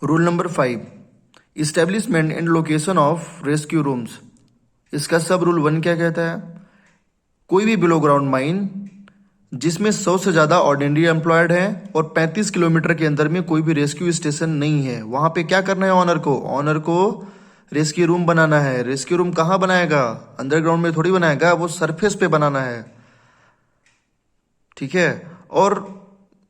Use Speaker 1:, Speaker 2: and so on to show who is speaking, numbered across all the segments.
Speaker 1: Rule number 5, establishment and location of rescue rooms. इसका सब rule 1 क्या कहता है? कोई भी बिलो ग्राउंड माइन जिसमें 100 से ज़्यादा ऑर्डिनरी एम्प्लॉयड है और 35 किलोमीटर के अंदर में कोई भी रेस्क्यू स्टेशन नहीं है, वहां पे क्या करना है? ऑनर को रेस्क्यू रूम बनाना है। रेस्क्यू रूम कहाँ बनाएगा? अंडरग्राउंड में थोड़ी बनाएगा, वो सरफेस पे बनाना है। ठीक है। और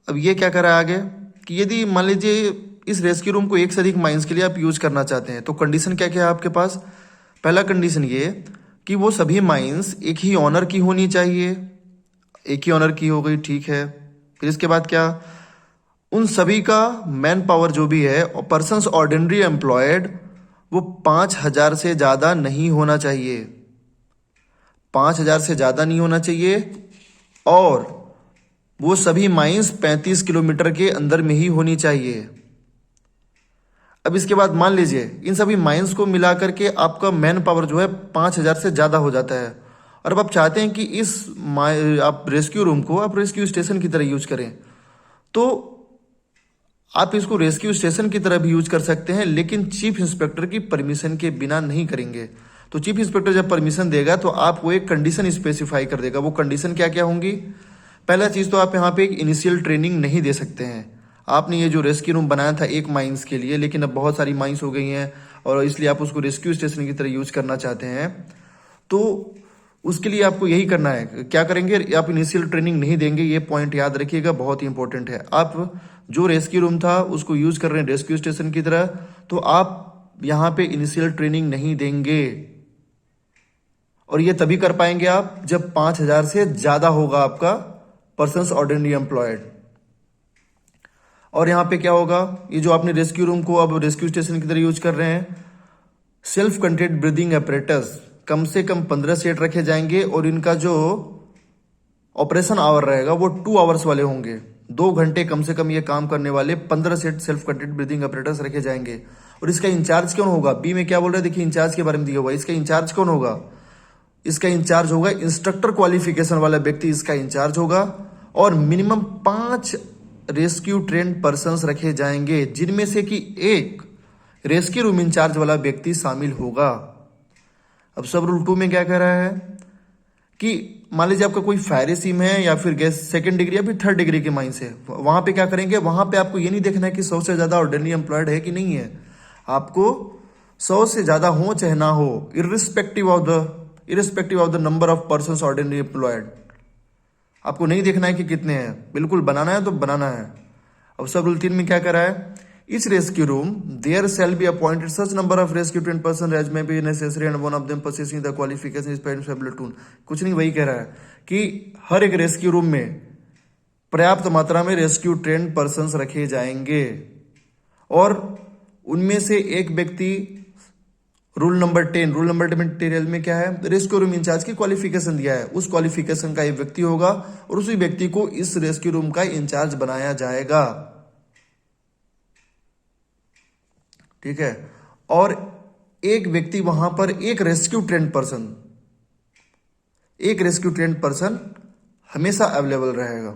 Speaker 1: अब ये क्या करा आगे कि यदि मान लीजिए इस रेस्क्यू रूम को एक से अधिक माइंस के लिए आप यूज करना चाहते हैं, तो कंडीशन क्या क्या है आपके पास? पहला कंडीशन ये कि वो सभी माइंस एक ही ऑनर की होनी चाहिए। एक ही ऑनर की हो गई, ठीक है। फिर इसके बाद क्या? उन सभी का मैन पावर जो भी है और पर्सन्स ऑर्डिनरी एम्प्लॉयड वो 5,000 से ज़्यादा नहीं होना चाहिए। 5,000 से ज़्यादा नहीं होना चाहिए और वो सभी माइंस 35 किलोमीटर के अंदर में ही होनी चाहिए। अब इसके बाद मान लीजिए इन सभी माइंस को मिला करके आपका मैन पावर जो है 5,000 से ज़्यादा हो जाता है और अब आप चाहते हैं कि इस आप रेस्क्यू रूम को आप रेस्क्यू स्टेशन की तरह यूज करें, तो आप इसको रेस्क्यू स्टेशन की तरह भी यूज कर सकते हैं, लेकिन चीफ इंस्पेक्टर की परमिशन के बिना नहीं करेंगे। तो चीफ इंस्पेक्टर जब परमिशन देगा तो आपको एक कंडीशन स्पेसिफाई कर देगा। वो कंडीशन क्या क्या होंगी? पहला चीज तो आप यहाँ पे एक इनिशियल ट्रेनिंग नहीं दे सकते हैं। आपने ये जो रेस्क्यू रूम बनाया था एक माइंस के लिए, लेकिन अब बहुत सारी माइंस हो गई हैं और इसलिए आप उसको रेस्क्यू स्टेशन की तरह यूज करना चाहते हैं, तो उसके लिए आपको यही करना है। क्या करेंगे? आप इनिशियल ट्रेनिंग नहीं देंगे। ये पॉइंट याद रखिएगा, बहुत ही इंपॉर्टेंट है। आप जो रेस्क्यू रूम था उसको यूज कर रहे हैं रेस्क्यू स्टेशन की तरह, तो आप यहाँ पे इनिशियल ट्रेनिंग नहीं देंगे। और ये तभी कर पाएंगे आप जब 5,000 से ज्यादा होगा आपका पर्सन्स ऑर्डिनरी एम्प्लॉयड। और यहाँ पे क्या होगा? ये जो आपने रेस्क्यू रूम को अब रेस्क्यू स्टेशन की तरह यूज कर रहे हैं, सेल्फ कंटेंट ब्रीदिंग एपरेटस कम से कम 15 सेट रखे जाएंगे और इनका जो ऑपरेशन आवर रहेगा वो 2 आवर्स वाले होंगे। 2 घंटे कम से कम ये काम करने वाले 15 set self content breathing apparatus रखे जाएंगे। और इसका इंचार्ज कौन होगा? बी में क्या बोल रहे हैं? देखिए इंचार्ज के बारे में दिया हुआ है। इसका इंचार्ज कौन होगा? इसका इंचार्ज होगा इंस्ट्रक्टर क्वालिफिकेशन वाला व्यक्ति, इसका इंचार्ज होगा। और मिनिमम 5 रेस्क्यू ट्रेंड पर्सन्स रखे जाएंगे, जिनमें से कि एक रेस्क्यू रूम इंचार्ज वाला व्यक्ति शामिल होगा। अब सब रूल 2 में क्या कह रहा है कि मान लीजिए आपका कोई फायर सीम है या फिर गैस 2nd डिग्री या फिर 3rd डिग्री के माइंस है, वहां पे क्या करेंगे? वहां पे आपको ये नहीं देखना है कि 100 से ज्यादा ऑर्डिनरी एम्प्लॉयड है कि नहीं है। आपको 100 से ज्यादा हो चाहे ना हो, irrespective of the number of persons ordinary employed, आपको नहीं देखना है कि कितने हैं, बिल्कुल बनाना है तो बनाना है। अब सब रूल 3 में क्या करा है? इस rescue room there shall be appointed such number of rescue trained person as may be necessary and one of them possessing the qualification specified platoon. कुछ नहीं, वही कह रहा है कि हर एक रेस्क्यू रूम में पर्याप्त मात्रा में रेस्क्यू ट्रेंड पर्सन्स रखे जाएंगे और उनमें से एक व्यक्ति रूल नंबर 10 मटेरियल में क्या है? रेस्क्यू रूम इंचार्ज की क्वालिफिकेशन दिया है, उस क्वालिफिकेशन का एक व्यक्ति होगा और उसी व्यक्ति को इस रेस्क्यू रूम का इंचार्ज बनाया जाएगा। ठीक है। और एक व्यक्ति वहां पर एक रेस्क्यू ट्रेंड पर्सन हमेशा अवेलेबल रहेगा।